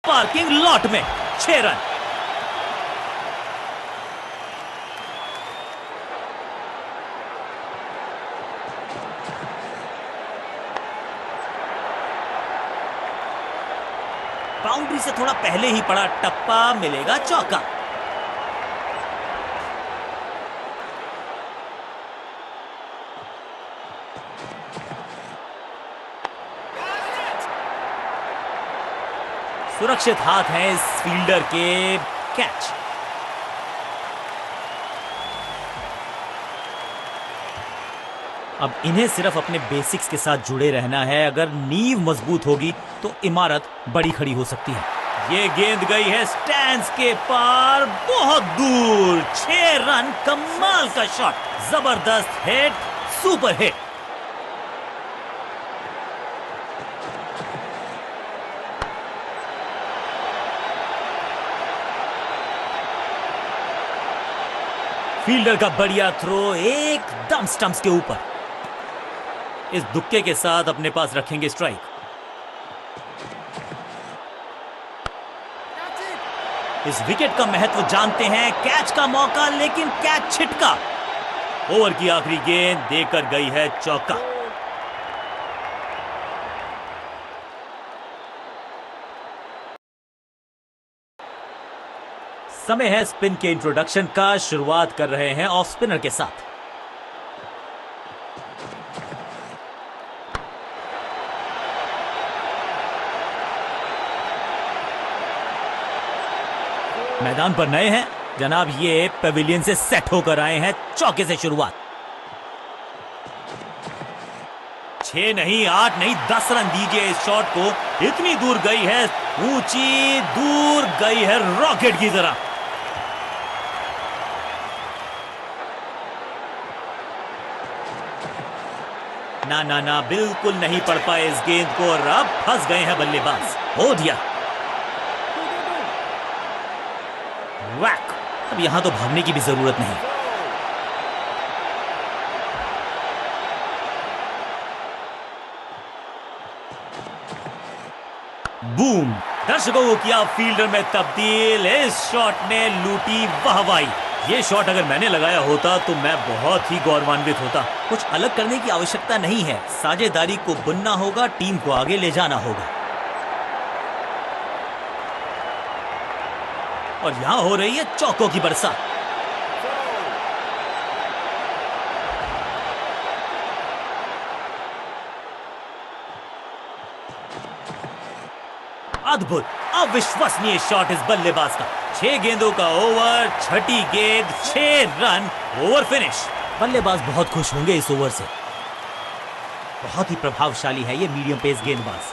Parking lot में 6 run. Boundary से थोड़ा पहले ही पड़ा टप्पा, मिलेगा चौका। सुरक्षित हाथ हैं इस फील्डर के, कैच। अब इन्हें सिर्फ अपने बेसिक्स के साथ जुड़े रहना है। अगर नींव मजबूत होगी तो इमारत बड़ी खड़ी हो सकती है। ये गेंद गई है स्टैंड्स के पार, बहुत दूर। 6 रन, कमाल का शॉट, जबरदस्त हिट, सुपर हिट। फील्डर का बढ़िया थ्रो एकदम स्टंप्स के ऊपर। इस दुक्के के साथ अपने पास रखेंगे स्ट्राइक। इस विकेट का महत्व जानते हैं। कैच का मौका, लेकिन कैच छिटका। ओवर की आखिरी गेंद देकर गई है चौका। समय है स्पिन के इंट्रोडक्शन का। शुरुआत कर रहे हैं ऑफ स्पिनर के साथ। मैदान पर नए हैं जनाब, ये पेविलियन से सेट होकर आए हैं। चौके से शुरुआत। 6 नहीं, 8 नहीं, 10 रन दीजिए इस शॉट को। इतनी दूर गई है, ऊंची दूर गई है, रॉकेट की तरह। ना ना ना, बिल्कुल नहीं पड़ पाए इस गेंद को और अब फंस गए हैं बल्लेबाज। हो दिया वैक। अब यहां तो भागने की भी जरूरत नहीं। बूम, दर्शकों को किया फील्डर में तब्दील। इस शॉट ने लूटी वाहवाही। ये शॉट अगर मैंने लगाया होता तो मैं बहुत ही गौरवान्वित होता। कुछ अलग करने की आवश्यकता नहीं है, साझेदारी को बुनना होगा, टीम को आगे ले जाना होगा। और यहां हो रही है चौकों की बरसात। अद्भुत, अविश्वसनीय शॉट इस बल्लेबाज का। 6 गेंदों का ओवर, छठी गेंद, 6 रन, ओवर फिनिश। बल्लेबाज बहुत खुश होंगे इस ओवर से। बहुत ही प्रभावशाली है ये मीडियम पेस गेंदबाज।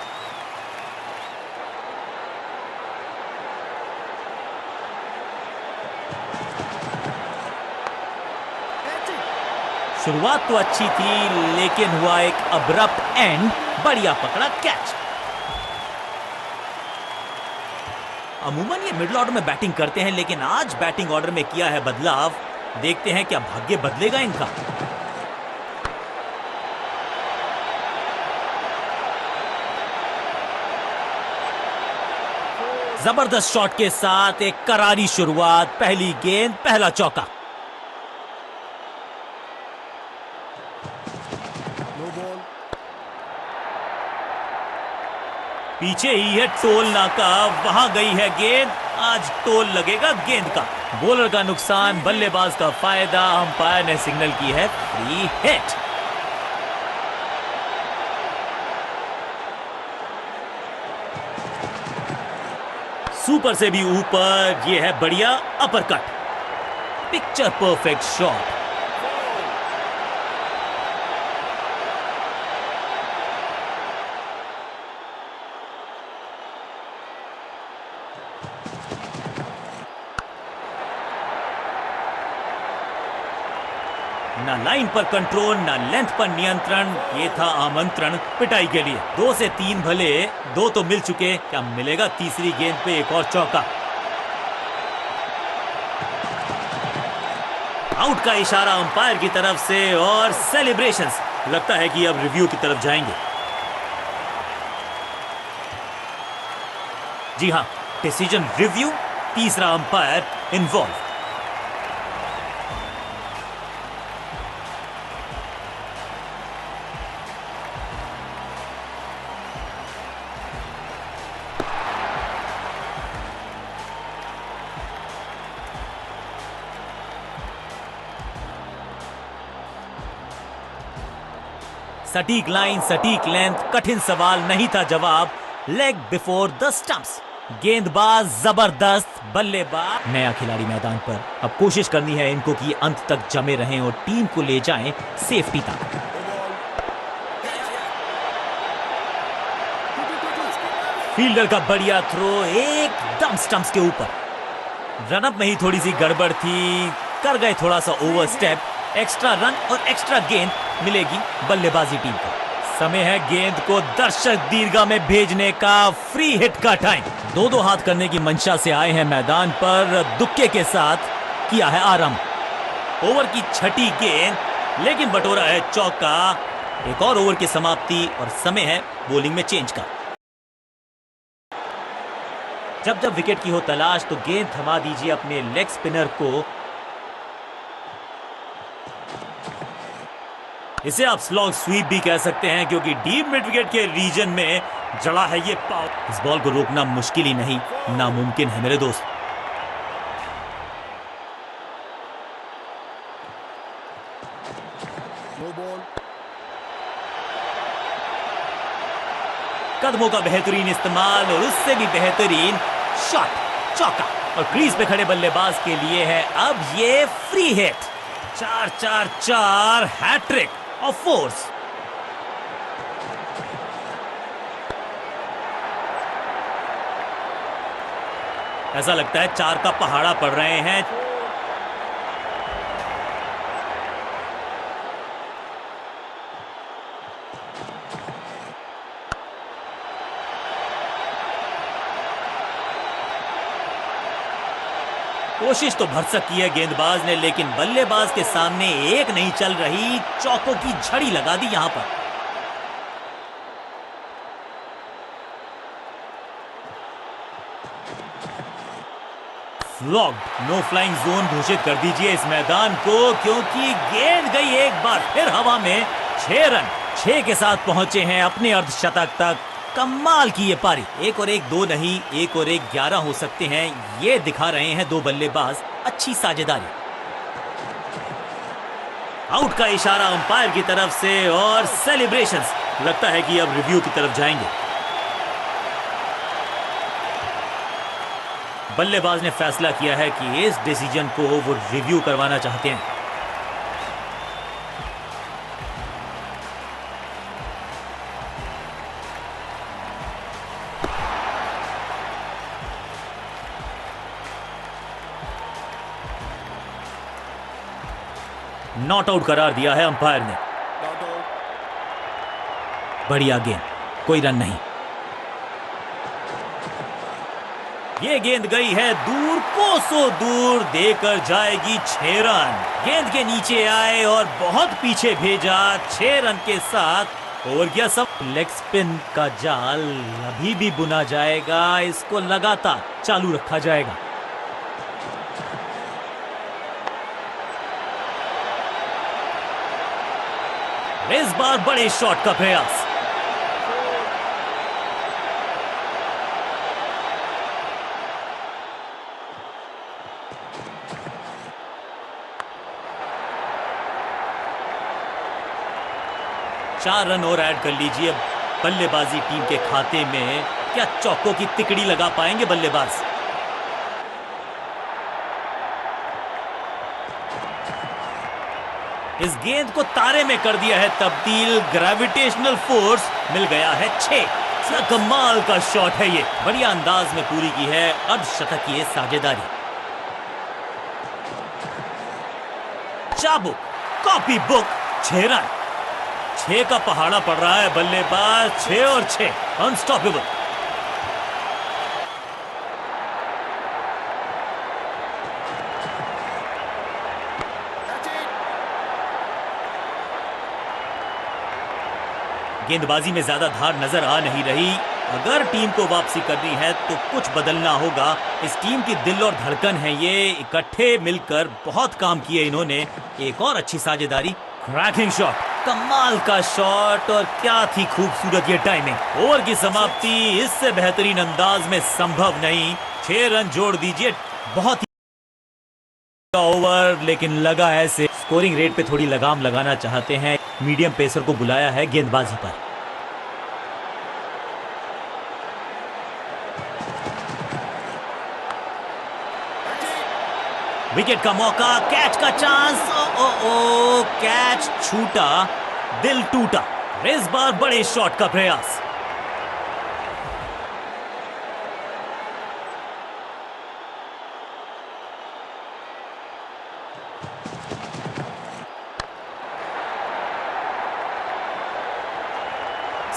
शुरुआत तो अच्छी थी, लेकिन हुआ एक अब्रप्ट एंड। बढ़िया पकड़ा कैच। अमूमन ये मिडिल ऑर्डर में बैटिंग करते हैं, लेकिन आज बैटिंग ऑर्डर में किया है बदलाव। देखते हैं क्या भाग्य बदलेगा इनका। जबरदस्त शॉट के साथ एक करारी शुरुआत। पहली गेंद, पहला चौका। पीछे ही है टोल नाका, वहां गई है गेंद। आज टोल लगेगा गेंद का। बॉलर का नुकसान, बल्लेबाज का फायदा। अंपायर ने सिग्नल की है फ्री हिट। सुपर से भी ऊपर, यह है बढ़िया अपरकट। Picture perfect shot. ना लाइन पर कंट्रोल, ना लेंथ पर नियंत्रण। ये था आमंत्रण पिटाई के लिए। 2 से 3 भले, 2 तो मिल चुके। क्या मिलेगा तीसरी गेंद पे एक और चौका? आउट का इशारा अंपायर की तरफ से और सेलिब्रेशंस। लगता है कि अब रिव्यू की तरफ जाएंगे। जी हां, डिसीजन रिव्यू, तीसरा अंपायर इन्वॉल्व। सटीक लाइन, सटीक लेंथ, कठिन सवाल नहीं था जवाब। Leg before the stumps. गेंदबाज जबरदस्त, बल्लेबाज। नया खिलाड़ी मैदान पर, अब कोशिश करनी है इनको कि अंत तक जमे रहें और टीम को ले जाएं सेफ्टी तक। फील्डर का बढ़िया थ्रो एकदम स्टंप्स के ऊपर। रनअप में ही थोड़ी सी गड़बड़ थी, कर गए थोड़ा सा ओवर स्टेप। एक्स्ट्रा रन और एक्स्ट्रा गेंद मिलेगी बल्लेबाजी टीम को। समय है गेंद को दर्शक दीर्घा में भेजने का। फ्री हिट का टाइम। दो हाथ करने की मंशा से आए हैं मैदान पर, दुक्के के साथ किया है आरंभ। ओवर की छठी गेंद, लेकिन बटोरा है चौका। एक और ओवर की समाप्ति और समय है बॉलिंग में चेंज का। जब जब विकेट की हो तलाश तो गेंद थमा दीजिए अपने लेग स्पिनर को। इसे आप स्लॉग स्वीप भी कह सकते हैं, क्योंकि डीप मिड विकेट के रीजन में जड़ा है ये पाव। इस बॉल को रोकना मुश्किल ही नहीं, नामुमकिन है मेरे दोस्त। कदमों का बेहतरीन इस्तेमाल और उससे भी बेहतरीन शॉट, चौका। और क्रीज पे खड़े बल्लेबाज के लिए है अब ये free hit. 4-4-4 hat trick of fours. ऐसा लगता है 4 का पहाड़ा पड़ रहे हैं। कोशिश तो भरसक की है गेंदबाज ने, लेकिन बल्लेबाज के सामने एक नहीं चल रही। चौकों की झड़ी लगा दी यहां पर। फ्लॉग्ड, नो फ्लाइंग जोन घोषित कर दीजिए इस मैदान को, क्योंकि गेंद गई एक बार फिर हवा में। 6 रन 6 के साथ पहुंचे हैं अपने अर्धशतक तक। कमाल की ये पारी। 1 और 1 2 नहीं, 1 और 1 11 हो सकते हैं, ये दिखा रहे हैं दो बल्लेबाज अच्छी साझेदारी। आउट का इशारा अंपायर की तरफ से और सेलिब्रेशंस। लगता है कि अब रिव्यू की तरफ जाएंगे। बल्लेबाज ने फैसला किया है कि इस डिसीजन को वो रिव्यू करवाना चाहते हैं। नॉट आउट करार दिया है अंपायर ने। बढ़िया गेंद, कोई रन नहीं। ये गेंद गई है दूर, कोसों दूर, देकर जाएगी 6 रन। गेंद के नीचे आए और बहुत पीछे भेजा। 6 रन के साथ ओवर किया सब। लेग स्पिन का जाल अभी भी बुना जाएगा, इसको लगातार चालू रखा जाएगा। इस बार बड़े शॉट का प्रयास। चार रन और ऐड कर लीजिए बल्लेबाजी टीम के खाते में। क्या चौकों की तिकड़ी लगा पाएंगे बल्लेबाज? इस गेंद को तारे में कर दिया है तब्दील। ग्रेविटेशनल फोर्स मिल गया है 6। कमाल का शॉट है ये, बढ़िया अंदाज में पूरी की है अर्धशतक की साझेदारी। चाबुक, कॉपी बुक, 6 रन। 6 का पहाड़ा पड़ रहा है बल्लेबाज। 6 और 6 अनस्टॉपेबल। गेंदबाजी में ज्यादा धार नजर आ नहीं रही अगर टीम को वापसी करनी है तो कुछ बदलना होगा। इस टीम की दिल और धड़कन है ये, इकट्ठे मिलकर बहुत काम किए इन्होंने। एक और अच्छी साझेदारी, क्रैकिंग शॉट, कमाल का शॉट, और क्या थी खूबसूरत ये टाइमिंग। ओवर की समाप्ति इससे बेहतरीन अंदाज में संभव नहीं। 6 रन जोड़ दीजिए, बहुत ही ओवर, लेकिन लगा ऐसे। स्कोरिंग रेट पे थोड़ी लगाम लगाना चाहते हैं, मीडियम पेसर को बुलाया है गेंदबाजी पर। विकेट का मौका, कैच का चांस, ओ कैच छूटा, दिल टूटा। इस बार बड़े शॉट का प्रयास।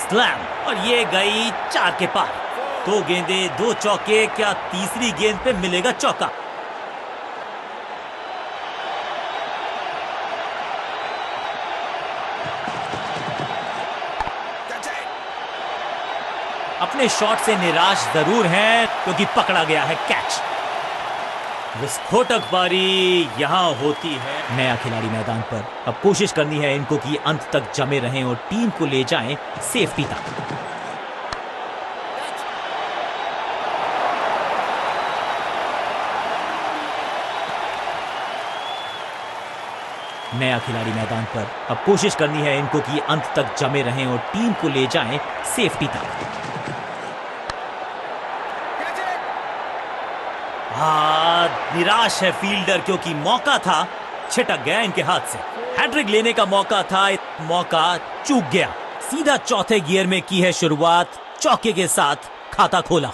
स्लैम, और ये गई 4 के पार। 2 गेंदे 2 चौके, क्या तीसरी गेंद पे मिलेगा चौका? अपने शॉट से निराश जरूर हैं क्योंकि पकड़ा गया है कैच। विस्फोटक पारी यहां होती है। नया खिलाड़ी मैदान पर, अब कोशिश करनी है इनको कि अंत तक जमे रहें और टीम को ले जाएं सेफ्टी तक। नया खिलाड़ी मैदान पर, अब कोशिश करनी है इनको कि अंत तक जमे रहें और टीम को ले जाएं सेफ्टी तक। निराश है फील्डर क्योंकि मौका था, छिटक गया इनके हाथ से। हैट्रिक लेने का मौका था, मौका चूक गया। सीधा चौथे गियर में की है शुरुआत, चौके के साथ खाता खोला।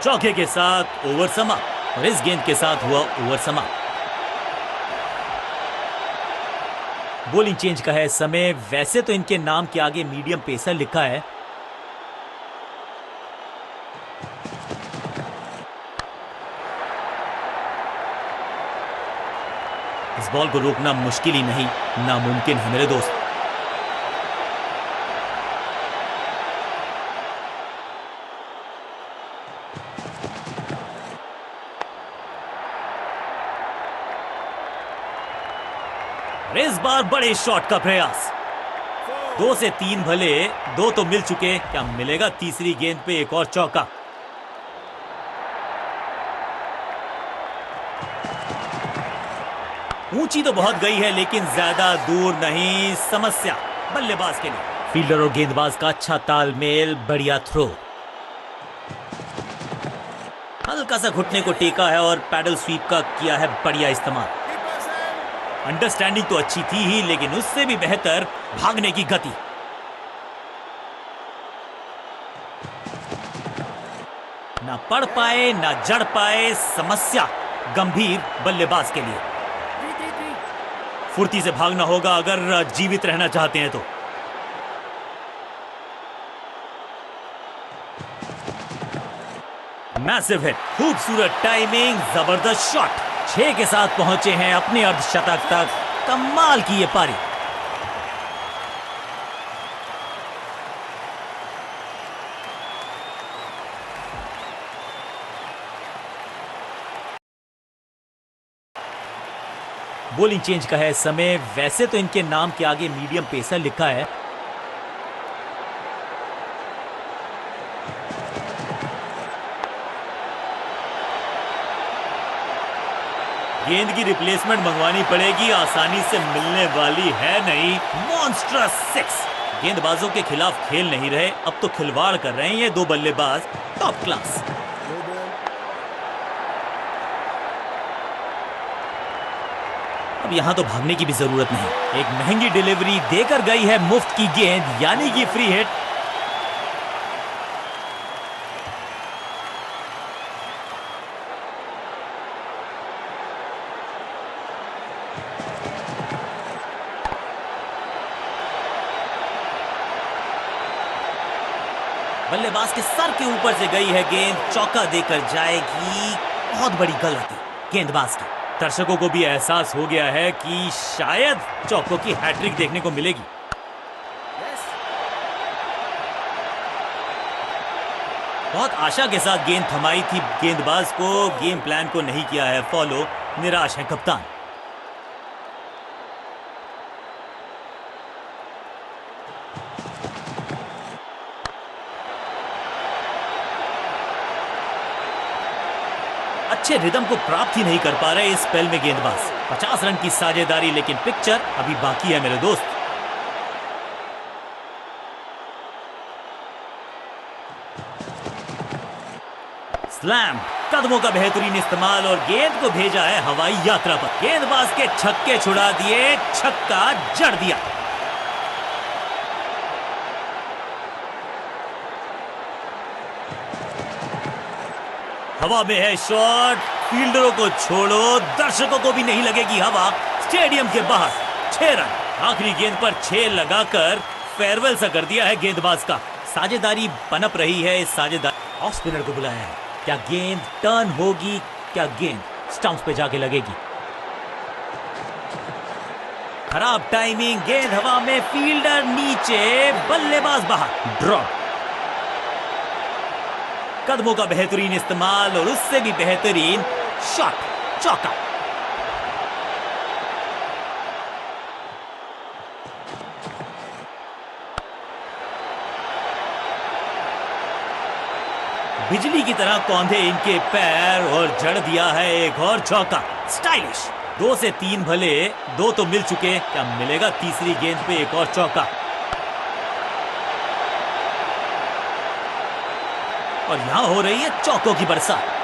चौके के साथ ओवर समाप्त, और इस गेंद के साथ हुआ ओवर समाप्त। बॉलिंग चेंज का है समय। वैसे तो इनके नाम के आगे मीडियम पेसर लिखा है, इस बॉल को रोकना मुश्किल ही नहीं, नामुमकिन है मेरे दोस्त। इस बार बड़े शॉट का प्रयास। 2 से 3 भले, 2 तो मिल चुके, क्या मिलेगा तीसरी गेंद पे एक और चौका? ऊंची तो बहुत गई है लेकिन ज्यादा दूर नहीं। समस्या बल्लेबाज के लिए। फील्डर और गेंदबाज का अच्छा तालमेल, बढ़िया थ्रो। हल्का सा घुटने को टेका है और पैडल स्वीप का किया है बढ़िया इस्तेमाल। अंडरस्टैंडिंग तो अच्छी थी ही, लेकिन उससे भी बेहतर भागने की गति। ना पढ़ पाए ना जड़ पाए, समस्या गंभीर बल्लेबाज के लिए। फुर्ती से भागना होगा अगर जीवित रहना चाहते हैं तो। मैसिव हिट, खूबसूरत टाइमिंग, जबरदस्त शॉट। 6 के साथ पहुंचे हैं अपने अर्धशतक तक। कमाल की ये पारी। बॉलिंग चेंज का है समय। वैसे तो इनके नाम के आगे मीडियम पेसर लिखा है, गेंद की रिप्लेसमेंट मंगवानी पड़ेगी, आसानी से मिलने वाली है नहीं। मॉन्स्ट्रस 6। गेंदबाजों के खिलाफ खेल नहीं रहे, अब तो खिलवाड़ कर रहे हैं ये 2 बल्लेबाज, टॉप क्लास। अब यहां तो भागने की भी जरूरत नहीं। एक महंगी डिलीवरी देकर गई है मुफ्त की गेंद, यानी कि फ्री हिट। बल्लेबाज के सर के ऊपर से गई है गेंद, चौका देकर जाएगी। बहुत बड़ी गलती गेंदबाज की। दर्शकों को भी एहसास हो गया है कि शायद चौको की हैट्रिक देखने को मिलेगी। बहुत आशा के साथ गेंद थमाई थी गेंदबाज को, गेम प्लान को नहीं किया है फॉलो, निराश है कप्तान। अच्छे रिदम को प्राप्त ही नहीं कर पा रहे इस स्पेल में गेंदबाज। 50 रन की साझेदारी, लेकिन पिक्चर अभी बाकी है मेरे दोस्त। स्लैम, कदमों का बेहतरीन इस्तेमाल और गेंद को भेजा है हवाई यात्रा पर। गेंदबाज के छक्के छुड़ा दिए, छक्का जड़ दिया। हवा में है शॉट, फील्डरों को छोड़ो, दर्शकों को भी नहीं लगेगी हवा। स्टेडियम के बाहर 6 रन। आखिरी गेंद पर 6 लगाकर फेयरवेल सा कर दिया है गेंदबाज का। साझेदारी पनप रही है इस साझेदारी। ऑफ स्पिनर को बुलाया है। क्या गेंद टर्न होगी? क्या गेंद स्टंप्स पे जाके लगेगी? खराब टाइमिंग, गेंद हवा में, फील्डर नीचे, बल्लेबाज बाहर। ड्रॉप, कदमों का बेहतरीन इस्तेमाल और उससे भी बेहतरीन शॉट, चौका। बिजली की तरह कौंधे इनके पैर और जड़ दिया है एक और चौका। स्टाइलिश। 2 से 3 भले, 2 तो मिल चुके, क्या मिलेगा तीसरी गेंद पे एक और चौका? और यहां हो रही है चौकों की बरसात।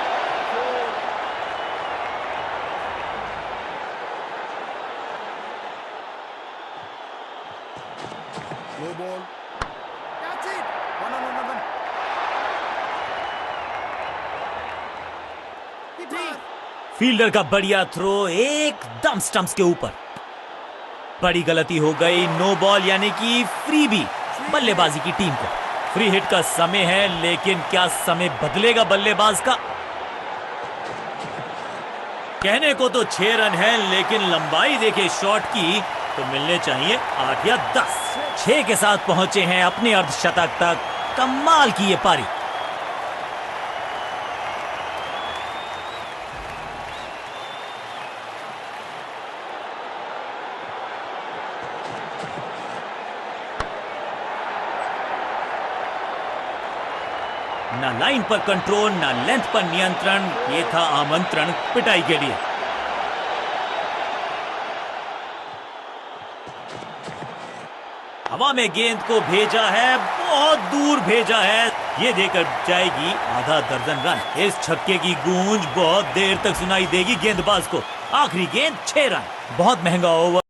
फील्डर का बढ़िया थ्रो एकदम स्टंप्स के ऊपर। बड़ी गलती हो गई, नो बॉल यानी कि फ्री बी बल्लेबाजी की टीम को। फ्री हिट का समय है, लेकिन क्या समय बदलेगा बल्लेबाज का? कहने को तो 6 रन है, लेकिन लंबाई देखे शॉट की तो मिलने चाहिए 8 या 10। 6 के साथ पहुंचे हैं अपने अर्धशतक तक। कमाल की ये पारी। ना लाइन पर कंट्रोल, ना लेंथ पर नियंत्रण। ये था आमंत्रण पिटाई के लिए। हवा में गेंद को भेजा है, बहुत दूर भेजा है। ये देकर जाएगी आधा दर्जन रन। इस छक्के की गूंज बहुत देर तक सुनाई देगी गेंदबाज को। आखिरी गेंद 6 रन। बहुत महंगा ओवर।